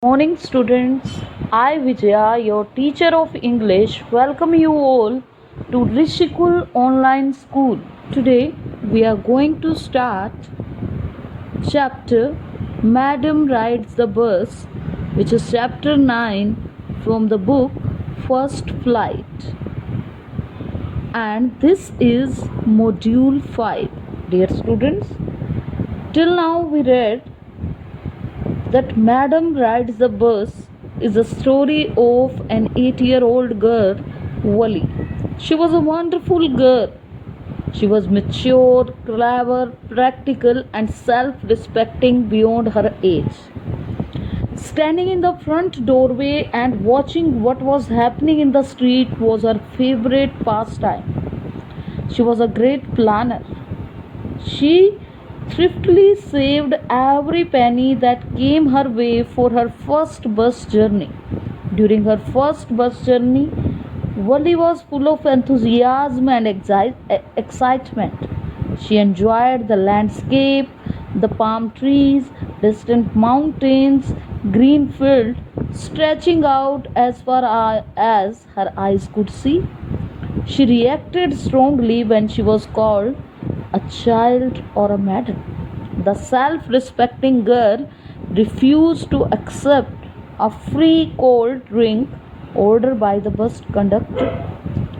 Morning, students. I, Vijaya, your teacher of English, welcome you all to Rishikul Online School. Today, we are going to start chapter Madam Rides the Bus, which is chapter 9 from the book First Flight. And this is module 5. Dear students, till now we read that Madam Rides the Bus is a story of an 8-year-old girl, Wally. She was a wonderful girl. She was mature, clever, practical, and self respecting beyond her age. Standing in the front doorway and watching what was happening in the street was her favorite pastime. She was a great planner. She thriftily saved every penny that came her way for her first bus journey. During her first bus journey, Wally was full of enthusiasm and excitement. She enjoyed the landscape, the palm trees, distant mountains, green field stretching out as far as her eyes could see. She reacted strongly when she was called a child or a madam. The self respecting girl refused to accept a free cold drink ordered by the bus conductor.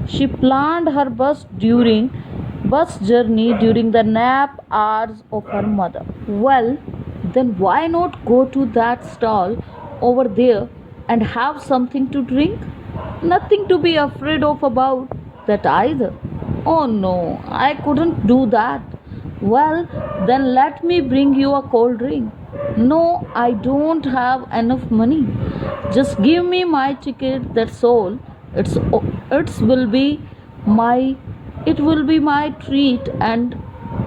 She planned her bus journey during the nap hours of her mother. Well, then why not go to that stall over there and have something to drink? Nothing to be afraid of about that either. Oh no, I couldn't do that. Well, then let me bring you a cold drink. No, I don't have enough money. Just give me my ticket, that's all. It's will be my it will be my treat and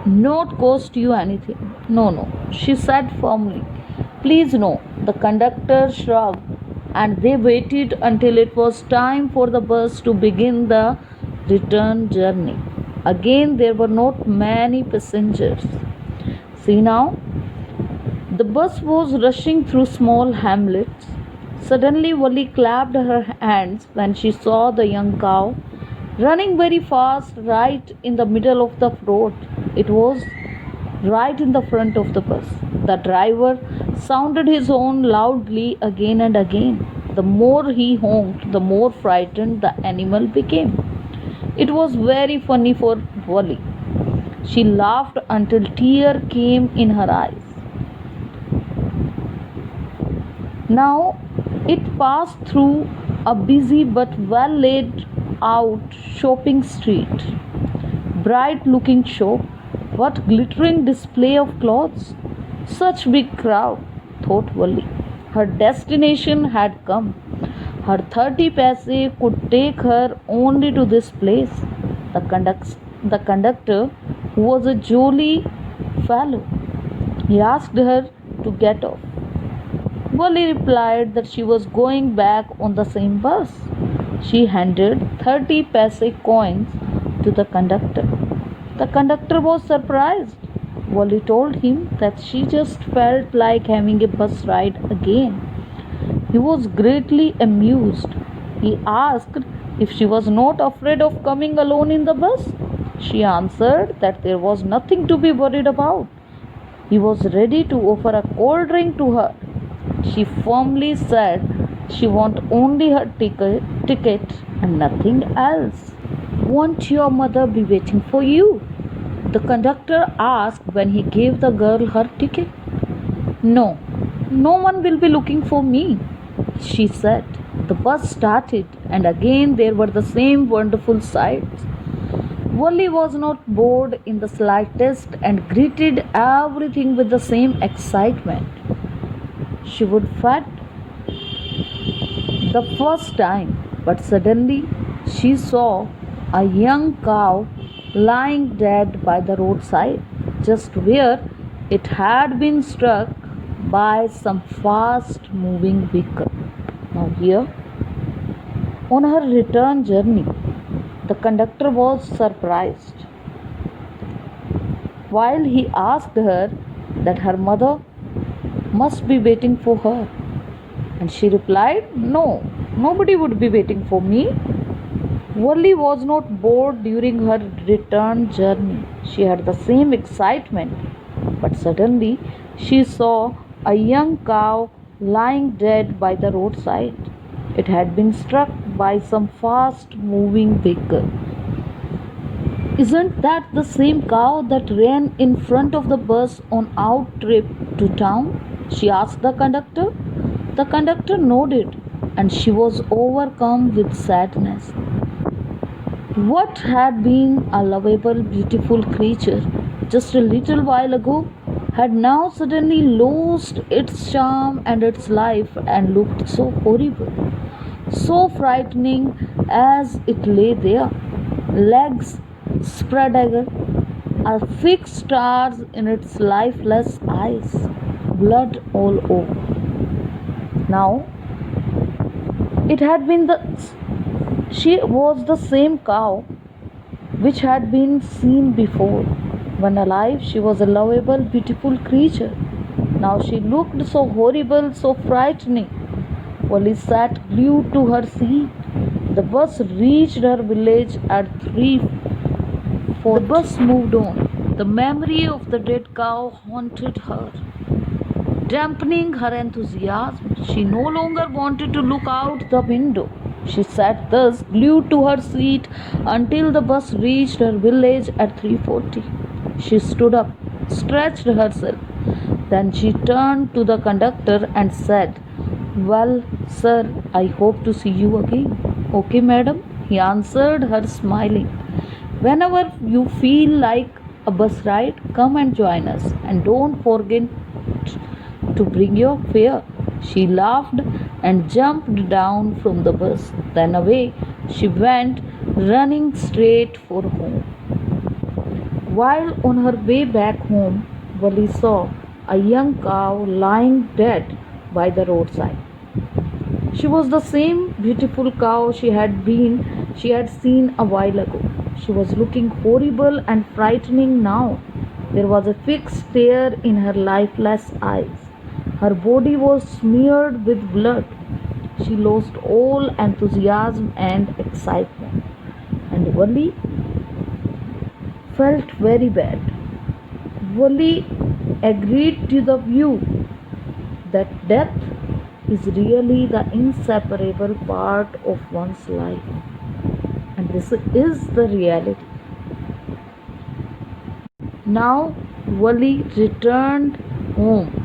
not cost you anything. No, no, she said firmly. Please no. The conductor shrugged and they waited until it was time for the bus to begin the return journey. Again, there were not many passengers. See now, the bus was rushing through small hamlets. Suddenly, Wally clapped her hands when she saw the young cow running very fast right in the middle of the road. It was right in the front of the bus. The driver sounded his horn loudly again and again. The more he honked, the more frightened the animal became. It was very funny for Wally. She laughed until tears came in her eyes. Now it passed through a busy but well laid out shopping street. Bright looking shop. What glittering display of clothes. Such big crowd, thought Wally. Her destination had come. Her 30 paise could take her only to this place. The conductor, who was a jolly fellow, he asked her to get off. Wally replied that she was going back on the same bus. She handed 30 paise coins to the conductor. The conductor was surprised. Wally told him that she just felt like having a bus ride again. He was greatly amused. He asked if she was not afraid of coming alone in the bus. She answered that there was nothing to be worried about. He was ready to offer a cold drink to her. She firmly said she wanted only her ticket and nothing else. Won't your mother be waiting for you? The conductor asked when he gave the girl her ticket. No, no one will be looking for me, she said. The bus started, and again there were the same wonderful sights. Wally was not bored in the slightest and greeted everything with the same excitement. She would fat the first time, but suddenly she saw a young cow lying dead by the roadside, just where it had been struck by some fast moving vehicle. Now, here, on her return journey, the conductor was surprised. While he asked her that her mother must be waiting for her, And she replied, no, nobody would be waiting for me. Wally was not bored during her return journey. She had the same excitement. But suddenly she saw a young cow lying dead by the roadside. It had been struck by some fast moving vehicle. Isn't that the same cow that ran in front of the bus on our trip to town? She asked the conductor. The conductor nodded, and she was overcome with sadness. What had been a lovable, beautiful creature just a little while ago had now suddenly lost its charm and its life and looked so horrible, so frightening as it lay there, legs spread eagle, a fixed stars in its lifeless eyes, blood all over. Now it had been the she was the same cow which had been seen before. When alive, she was a lovable, beautiful creature. Now she looked so horrible, so frightening. Wally sat glued to her seat. The bus reached her village at 3:40. The bus moved on. The memory of the dead cow haunted her, dampening her enthusiasm. She no longer wanted to look out the window. She sat thus glued to her seat until the bus reached her village at 3:40. She stood up, stretched herself. Then she turned to the conductor and said, well, sir, I hope to see you again. Okay, madam, he answered her, smiling. Whenever you feel like a bus ride, come and join us. And don't forget to bring your fare. She laughed and jumped down from the bus. Then away she went, running straight for home. While on her way back home, Wally saw a young cow lying dead by the roadside. She was the same beautiful cow she had seen a while ago. She was looking horrible and frightening now. There was a fixed stare in her lifeless eyes. Her body was smeared with blood. She lost all enthusiasm and excitement. And Wally felt very bad. Wally agreed to the view that death is really the inseparable part of one's life. And this is the reality. Now Wally returned home